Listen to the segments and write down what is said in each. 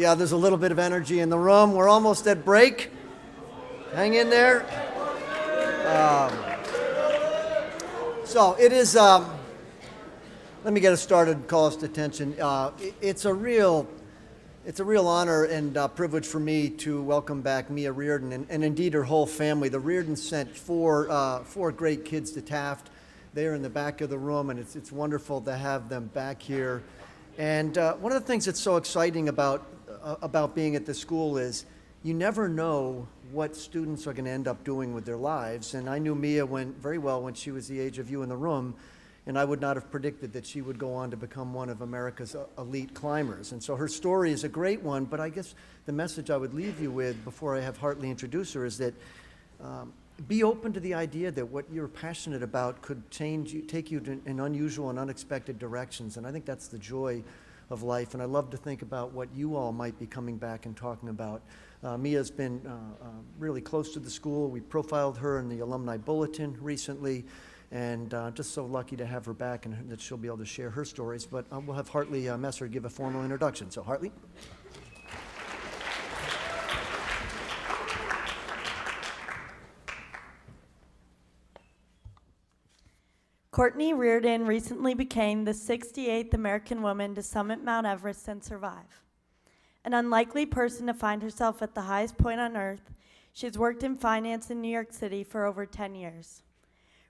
Yeah, there's a little bit of energy in the room. We're almost at break. Hang in there. So it is, let me get us started, call us to attention. It's a real honor and privilege for me to welcome back Mia Reardon and indeed her whole family. The Reardons sent four great kids to Taft. They're in the back of the room, and it's wonderful to have them back here. And one of the things that's so exciting about being at the school is you never know what students are going to end up doing with their lives. And I knew Mia very well when she was the age of you in the room, and I would not have predicted that she would go on to become one of America's elite climbers. And so her story is a great one, but I guess the message I would leave you with before I have Hartley introduce her is that be open to the idea that what you're passionate about could take you in unusual and unexpected directions. And I think that's the joy of life. And I love to think about what you all might be coming back and talking about. Mia's been really close to the school. We profiled her in the alumni bulletin recently, and just so lucky to have her back and that she'll be able to share her stories. But we'll have Hartley Messer give a formal introduction. So Hartley. Courtney Reardon recently became the 68th American woman to summit Mount Everest and survive. An unlikely person to find herself at the highest point on Earth, she has worked in finance in New York City for over 10 years.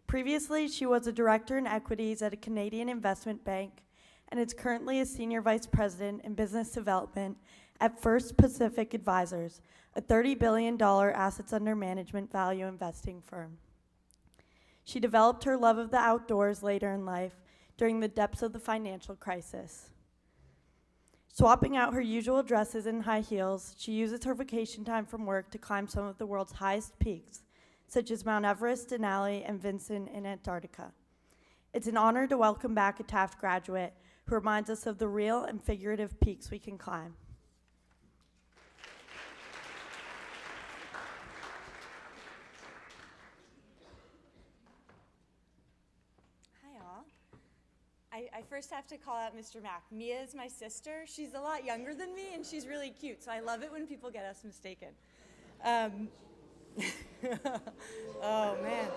Previously, she was a director in equities at a Canadian investment bank and is currently a senior vice president in business development at First Pacific Advisors, a $30 billion assets under management value investing firm. She developed her love of the outdoors later in life during the depths of the financial crisis. Swapping out her usual dresses and high heels, she uses her vacation time from work to climb some of the world's highest peaks, such as Mount Everest, Denali, and Vinson in Antarctica. It's an honor to welcome back a Taft graduate who reminds us of the real and figurative peaks we can climb. I first have to call out Mr. Mack. Mia is my sister. She's a lot younger than me, and she's really cute, so I love it when people get us mistaken. Oh, man.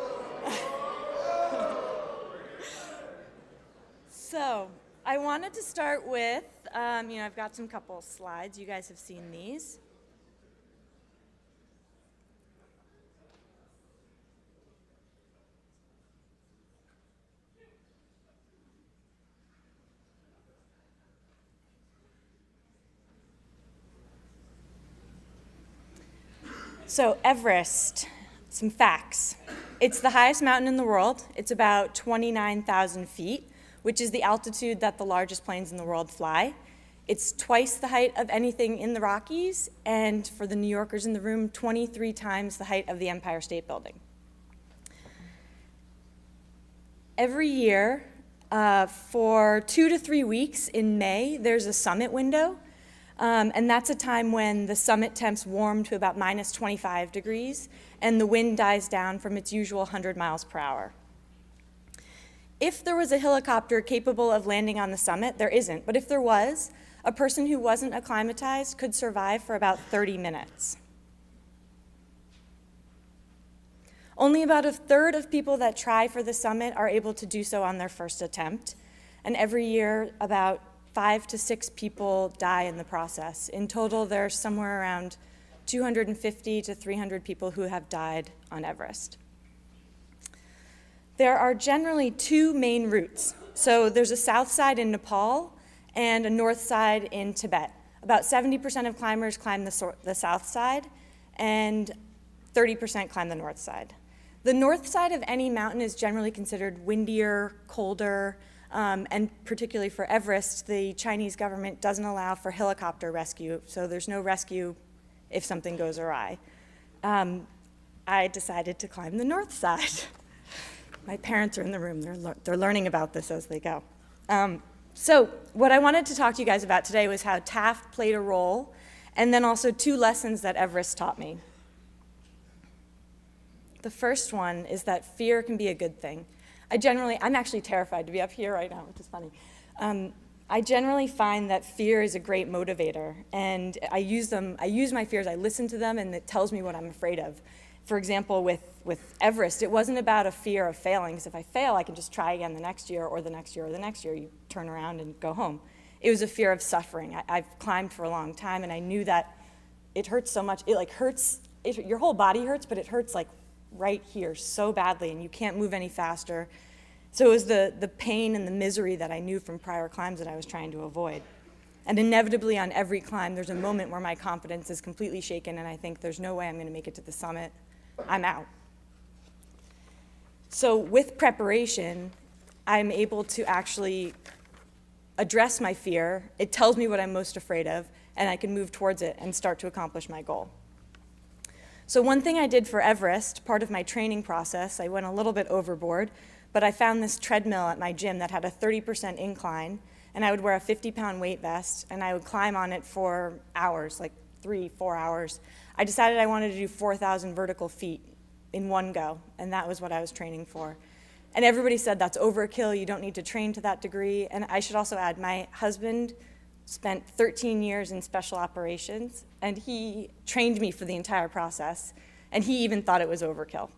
So I wanted to start with, I've got some couple slides. You guys have seen these. So Everest, some facts. It's the highest mountain in the world. It's about 29,000 feet, which is the altitude that the largest planes in the world fly. It's twice the height of anything in the Rockies, and for the New Yorkers in the room, 23 times the height of the Empire State Building. Every year, for 2 to 3 weeks in May, there's a summit window. And that's a time when the summit temps warm to about minus 25 degrees, and the wind dies down from its usual 100 miles per hour. If there was a helicopter capable of landing on the summit, there isn't, but if there was, a person who wasn't acclimatized could survive for about 30 minutes. Only about a third of people that try for the summit are able to do so on their first attempt, and every year about 5 to 6 people die in the process. In total, there's somewhere around 250 to 300 people who have died on Everest. There are generally 2 main routes. So there's a south side in Nepal and a north side in Tibet. About 70% of climbers climb the south side, and 30% climb the north side. The north side of any mountain is generally considered windier, colder, and particularly for Everest, the Chinese government doesn't allow for helicopter rescue, so there's no rescue if something goes awry. I decided to climb the north side. My parents are in the room. They're learning about this as they go. So what I wanted to talk to you guys about today was how Taft played a role, and then also 2 lessons that Everest taught me. The first one is that fear can be a good thing. I'm actually terrified to be up here right now, which is funny. I generally find that fear is a great motivator, and I use my fears, I listen to them, and it tells me what I'm afraid of. For example, with Everest, it wasn't about a fear of failing, because if I fail, I can just try again the next year, or the next year, or the next year. You turn around and go home. It was a fear of suffering. I've climbed for a long time, and I knew that it hurts so much. It like hurts, your whole body hurts, but it hurts like right here so badly, and you can't move any faster. So it was the pain and the misery that I knew from prior climbs that I was trying to avoid. And inevitably on every climb, there's a moment where my confidence is completely shaken, and I think there's no way I'm going to make it to the summit. I'm out. So with preparation, I'm able to actually address my fear. It tells me what I'm most afraid of, and I can move towards it and start to accomplish my goal. So one thing I did for Everest, part of my training process, I went a little bit overboard, but I found this treadmill at my gym that had a 30% incline, and I would wear a 50-pound weight vest, and I would climb on it for hours, like 3-4 hours. I decided I wanted to do 4,000 vertical feet in one go, and that was what I was training for. And everybody said that's overkill, you don't need to train to that degree. And I should also add, my husband spent 13 years in special operations, and he trained me for the entire process, and he even thought it was overkill.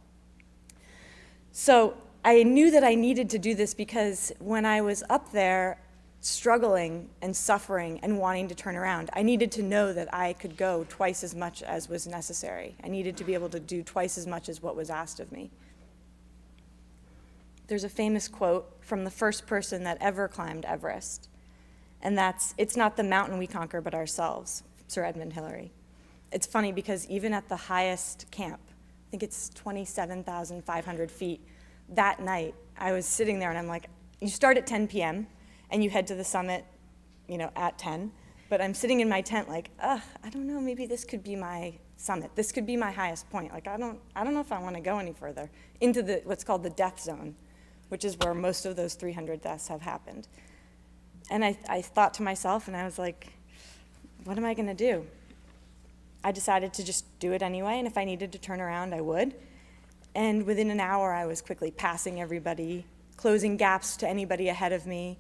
So I knew that I needed to do this because when I was up there struggling and suffering and wanting to turn around, I needed to know that I could go twice as much as was necessary. I needed to be able to do twice as much as what was asked of me. There's a famous quote from the first person that ever climbed Everest, and that's, "It's not the mountain we conquer, but ourselves," Sir Edmund Hillary. It's funny because even at the highest camp, I think it's 27,500 feet, that night, I was sitting there and I'm like, you start at 10 p.m. and you head to the summit, at 10, but I'm sitting in my tent like, I don't know, maybe this could be my summit. This could be my highest point. Like, I don't know if I want to go any further into what's called the death zone, which is where most of those 300 deaths have happened. And I thought to myself, and I was like, what am I going to do? I decided to just do it anyway, and if I needed to turn around, I would. And within an hour, I was quickly passing everybody, closing gaps to anybody ahead of me,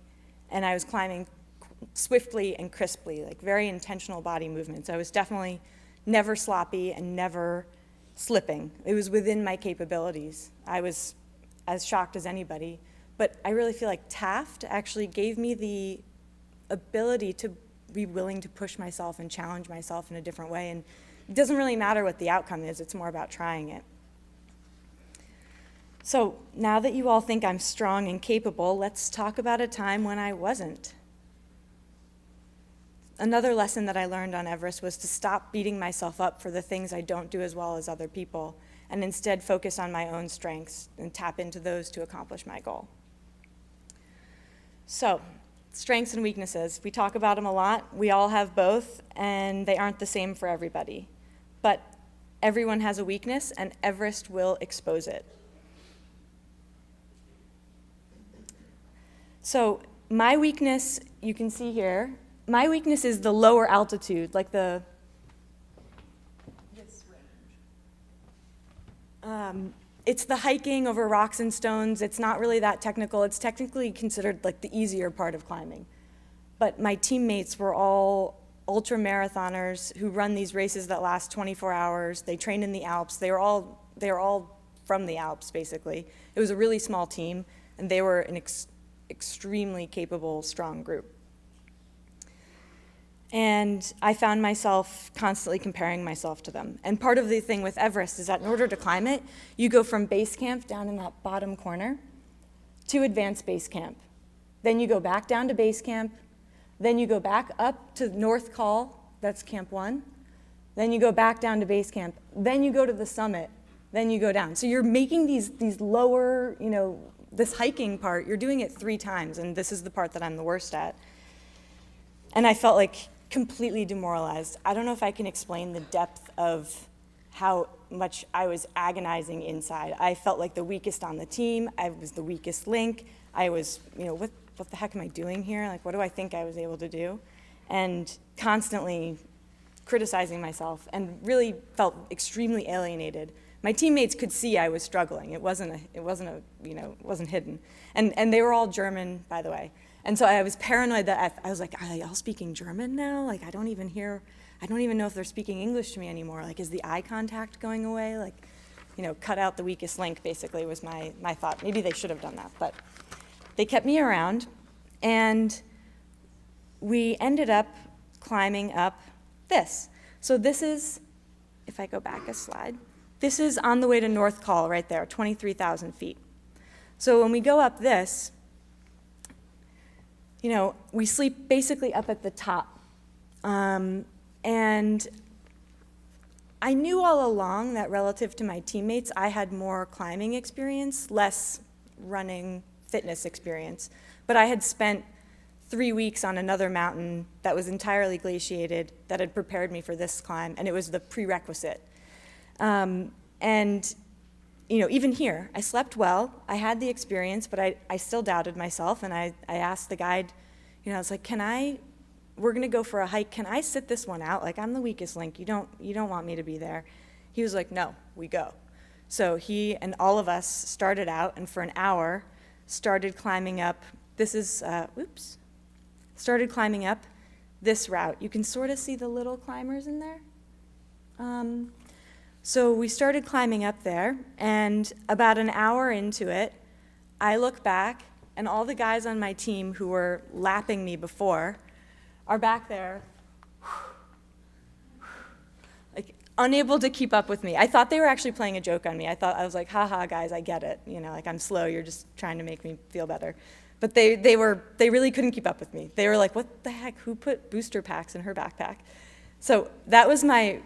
and I was climbing swiftly and crisply, like very intentional body movements. I was definitely never sloppy and never slipping. It was within my capabilities. I was as shocked as anybody, but I really feel like Taft actually gave me the ability to be willing to push myself and challenge myself in a different way, and it doesn't really matter what the outcome is, it's more about trying it. So now that you all think I'm strong and capable, let's talk about a time when I wasn't. Another lesson that I learned on Everest was to stop beating myself up for the things I don't do as well as other people, and instead focus on my own strengths and tap into those to accomplish my goal. So, strengths and weaknesses. We talk about them a lot. We all have both, and they aren't the same for everybody. But everyone has a weakness, and Everest will expose it. So my weakness, you can see here, my weakness is the lower altitude, like this range. It's the hiking over rocks and stones. It's not really that technical. It's technically considered like the easier part of climbing. But my teammates were all ultra marathoners who run these races that last 24 hours. They train in the Alps. They were all from the Alps, basically. It was a really small team, and they were an extremely capable, strong group. And I found myself constantly comparing myself to them. And part of the thing with Everest is that in order to climb it, you go from base camp down in that bottom corner to advanced base camp. Then you go back down to base camp. Then you go back up to North Col, that's camp 1. Then you go back down to base camp. Then you go to the summit. Then you go down. So you're making these lower, this hiking part, you're doing it 3 times, and this is the part that I'm the worst at. And I felt like completely demoralized. I don't know if I can explain the depth of how much I was agonizing inside. I felt like the weakest on the team. I was the weakest link. I was, what the heck am I doing here? Like, what do I think I was able to do? And constantly criticizing myself, and really felt extremely alienated. My teammates could see I was struggling. It wasn't hidden. And they were all German, by the way. And so I was paranoid that I was like, are they all speaking German now? Like, I don't even know if they're speaking English to me anymore. Like, is the eye contact going away? Like, cut out the weakest link, basically, was my thought. Maybe they should have done that, but they kept me around, and we ended up climbing up this. So this is, if I go back a slide, this is on the way to North Col right there, 23,000 feet. So when we go up this, we sleep basically up at the top. And I knew all along that relative to my teammates, I had more climbing experience, less running fitness experience. But I had spent 3 weeks on another mountain that was entirely glaciated that had prepared me for this climb, and it was the prerequisite. And even here, I slept well, I had the experience, but I still doubted myself, and I asked the guide, I was like, we're gonna go for a hike, can I sit this one out? Like, I'm the weakest link, you don't want me to be there. He was like, no, we go. So he and all of us started out, and for an hour, started climbing up, started climbing up this route. You can sort of see the little climbers in there. So we started climbing up there, and about an hour into it, I look back, and all the guys on my team who were lapping me before are back there, like unable to keep up with me. I thought they were actually playing a joke on me. I was like, haha, guys, I get it. Like, I'm slow, you're just trying to make me feel better. But they really couldn't keep up with me. They were like, what the heck, who put booster packs in her backpack? So that was my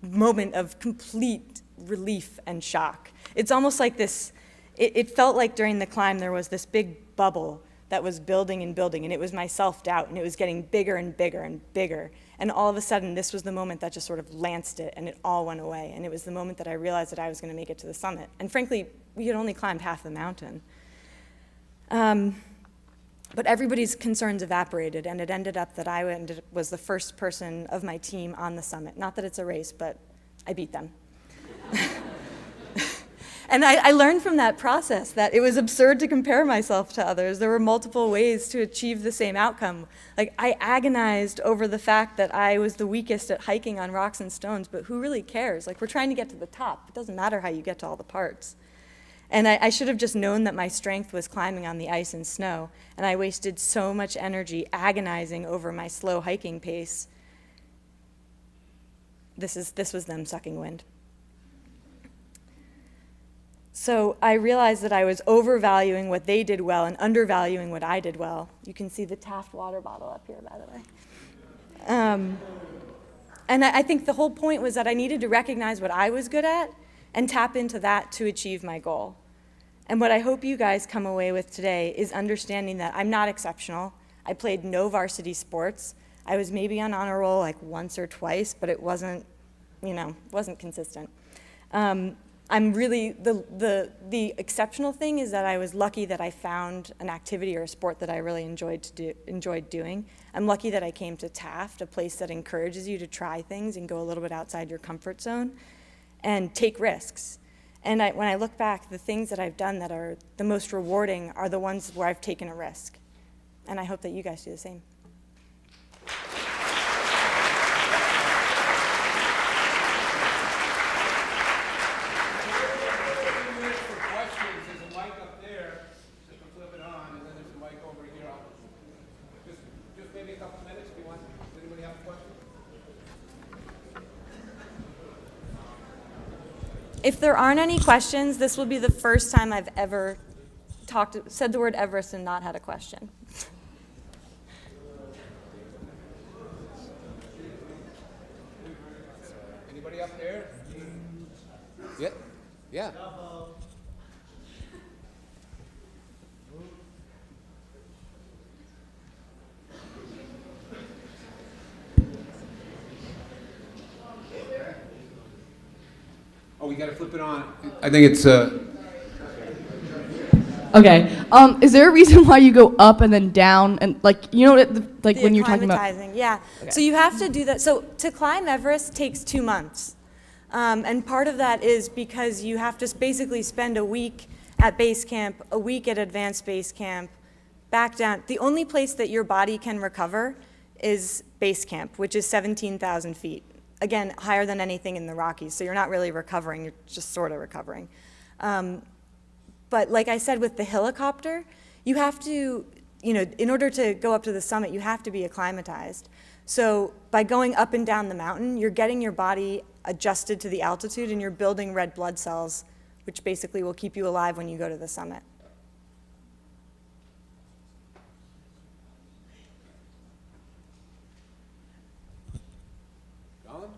moment of complete relief and shock. It's almost like this, it felt like during the climb there was this big bubble that was building and building, and it was my self-doubt, and it was getting bigger and bigger and bigger. And all of a sudden, this was the moment that just sort of lanced it, and it all went away. And it was the moment that I realized that I was going to make it to the summit. And frankly, we had only climbed half the mountain. But everybody's concerns evaporated, and it ended up that was the first person of my team on the summit. Not that it's a race, but I beat them. And I learned from that process that it was absurd to compare myself to others. There were multiple ways to achieve the same outcome. Like, I agonized over the fact that I was the weakest at hiking on rocks and stones, but who really cares? Like, we're trying to get to the top. It doesn't matter how you get to all the parts. And I should have just known that my strength was climbing on the ice and snow, and I wasted so much energy agonizing over my slow hiking pace. This was them sucking wind. So I realized that I was overvaluing what they did well and undervaluing what I did well. You can see the Taft water bottle up here, by the way. And I think the whole point was that I needed to recognize what I was good at and tap into that to achieve my goal. And what I hope you guys come away with today is understanding that I'm not exceptional. I played no varsity sports. I was maybe on honor roll like once or twice, but it wasn't consistent. I'm really, the exceptional thing is that I was lucky that I found an activity or a sport that I really enjoyed doing. I'm lucky that I came to Taft, a place that encourages you to try things and go a little bit outside your comfort zone and take risks. And when I look back, the things that I've done that are the most rewarding are the ones where I've taken a risk. And I hope that you guys do the same. If there aren't any questions, this will be the first time I've ever said the word Everest and not had a question. Anybody up there? Yeah. Oh, we got to flip it on. I think it's Okay. Is there a reason why you go up and then down and like when you're talking about? Acclimatizing, yeah. Okay. So you have to do that. So to climb Everest takes 2 months, and part of that is because you have to basically spend a week at base camp, a week at advanced base camp, back down. The only place that your body can recover is base camp, which is 17,000 feet. Again, higher than anything in the Rockies, so you're not really recovering, you're just sort of recovering. But like I said, with the helicopter, you have to, in order to go up to the summit, you have to be acclimatized. So by going up and down the mountain, you're getting your body adjusted to the altitude, and you're building red blood cells, which basically will keep you alive when you go to the summit. Colin?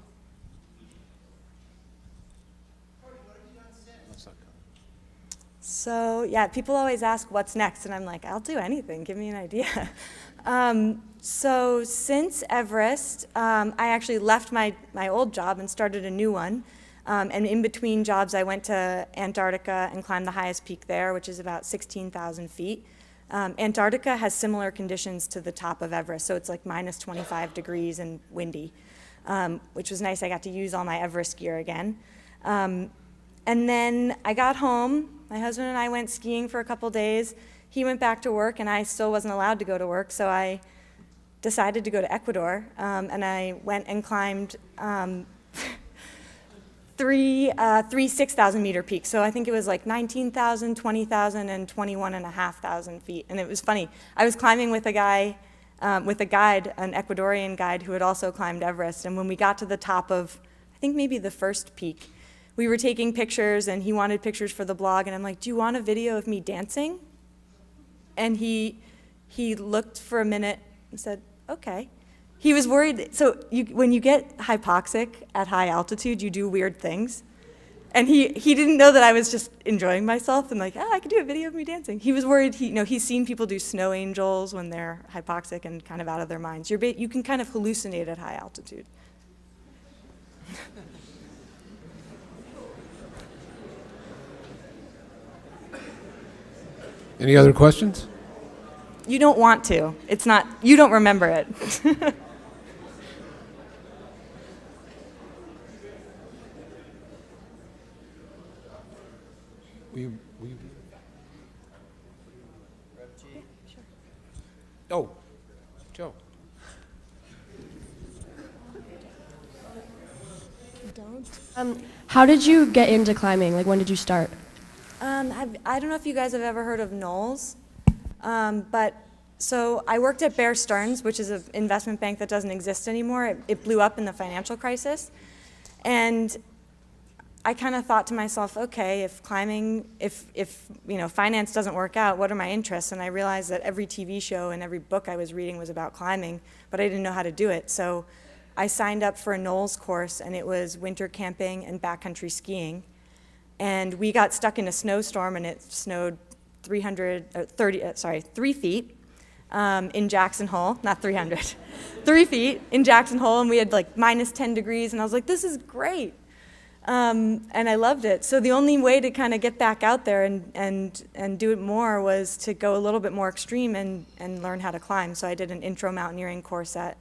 So yeah, people always ask what's next, and I'm like, I'll do anything, give me an idea. So since Everest, I actually left my old job and started a new one. And in between jobs, I went to Antarctica and climbed the highest peak there, which is about 16,000 feet. Antarctica has similar conditions to the top of Everest, so it's like minus 25 degrees and windy, which was nice. I got to use all my Everest gear again. And then I got home. My husband and I went skiing for a couple days. He went back to work, and I still wasn't allowed to go to work, so I decided to go to Ecuador, and I went and climbed three 6,000 meter peaks. So I think it was like 19,000, 20,000, and 21,500 feet. And it was funny. I was climbing with a guy, with a guide, an Ecuadorian guide who had also climbed Everest. And when we got to the top of, I think maybe the first peak, we were taking pictures, and he wanted pictures for the blog. And I'm like, do you want a video of me dancing? And he looked for a minute and said, okay. He was worried. So when you get hypoxic at high altitude, you do weird things. And he didn't know that I was just enjoying myself and like, I could do a video of me dancing. He was worried. He's seen people do snow angels when they're hypoxic and kind of out of their minds. You can kind of hallucinate at high altitude. Any other questions? You don't want to. It's not, you don't remember it. Will you? Oh, Joe. How did you get into climbing? Like, when did you start? I don't know if you guys have ever heard of Knowles, but so I worked at Bear Stearns, which is an investment bank that doesn't exist anymore. It blew up in the financial crisis, and I kind of thought to myself, okay, if climbing, if finance doesn't work out, what are my interests? And I realized that every TV show and every book I was reading was about climbing, but I didn't know how to do it. So I signed up for a Knowles course, and it was winter camping and backcountry skiing. And we got stuck in a snowstorm, and it snowed 3 feet in Jackson Hole, not 300, 3 feet in Jackson Hole, and we had like minus 10 degrees, and I was like, this is great. And I loved it. So the only way to kind of get back out there and do it more was to go a little bit more extreme and learn how to climb. So I did an intro mountaineering course at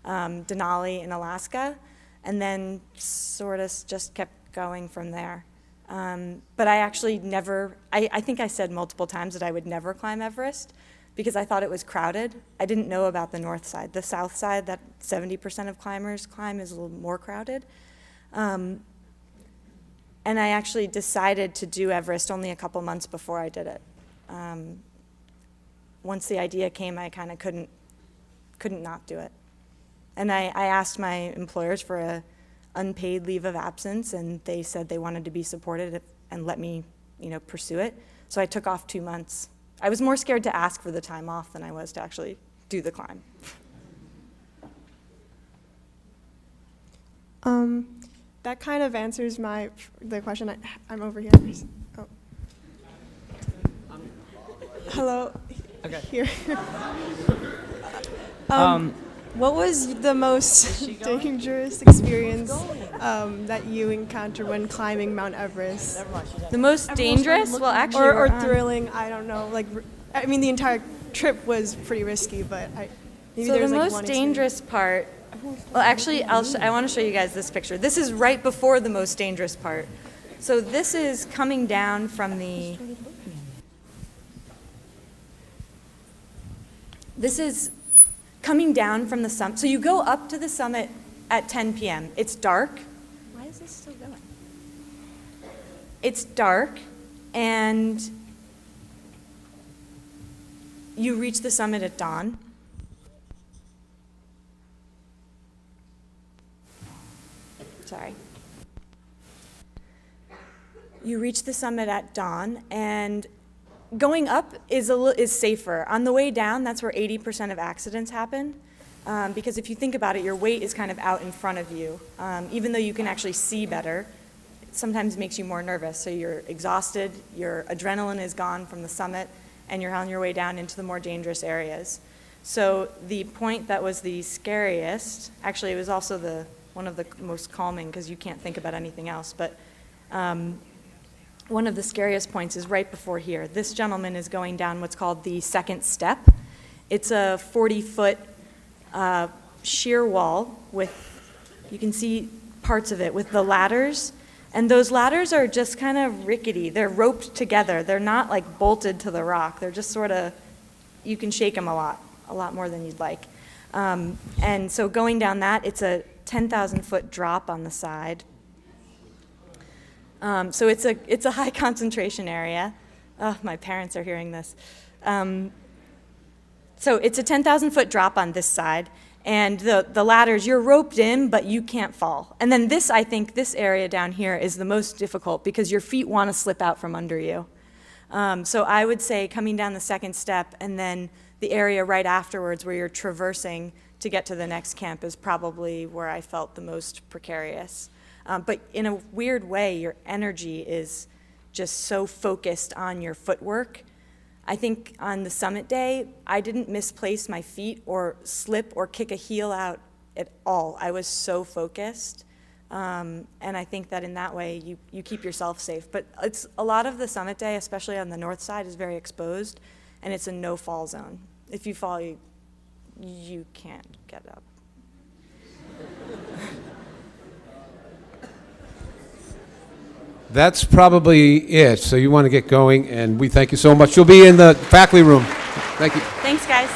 Denali in Alaska, and then sort of just kept going from there. But I actually never, I think I said multiple times that I would never climb Everest because I thought it was crowded. I didn't know about the north side. The south side that 70% of climbers climb is a little more crowded. And I actually decided to do Everest only a couple months before I did it. Once the idea came, I kind of couldn't not do it. And I asked my employers for a unpaid leave of absence, and they said they wanted to be supported and let me, pursue it. So I took off 2 months. I was more scared to ask for the time off than I was to actually do the climb. That kind of answers the question. I'm over here. Oh. Hello. Okay. Here. What was the most dangerous experience that you encountered when climbing Mount Everest? The most dangerous? Well, actually, Or thrilling? I don't know. The entire trip was pretty risky, but maybe so there's the like most one dangerous part. Well, actually, I want to show you guys this picture. This is right before the most dangerous part. So this is coming down from the. This is coming down from the summit. So you go up to the summit at 10 p.m. It's dark. Why is this still going? It's dark, and you reach the summit at dawn. Sorry. You reach the summit at dawn, and going up is safer. On the way down, that's where 80% of accidents happen. Because if you think about it, your weight is kind of out in front of you. Even though you can actually see better, it sometimes makes you more nervous. So you're exhausted, your adrenaline is gone from the summit, and you're on your way down into the more dangerous areas. So the point that was the scariest, actually it was also one of the most calming because you can't think about anything else, but one of the scariest points is right before here. This gentleman is going down what's called the second step. It's a 40-foot sheer wall with, you can see parts of it, with the ladders. And those ladders are just kind of rickety. They're roped together. They're not like bolted to the rock. They're just sort of, you can shake them a lot more than you'd like. And so going down that, it's a 10,000-foot drop on the side. So it's a high concentration area. Oh, my parents are hearing this. So it's a 10,000-foot drop on this side, and the ladders, you're roped in, but you can't fall. And then I think this area down here is the most difficult because your feet want to slip out from under you. So I would say coming down the second step and then the area right afterwards where you're traversing to get to the next camp is probably where I felt the most precarious. But in a weird way, your energy is just so focused on your footwork. I think on the summit day, I didn't misplace my feet or slip or kick a heel out at all. I was so focused. And I think that in that way, you keep yourself safe. But it's a lot of the summit day, especially on the north side, is very exposed, and it's a no-fall zone. If you fall, you can't get up. That's probably it. So you want to get going, and we thank you so much. You'll be in the faculty room. Thank you. Thanks, guys.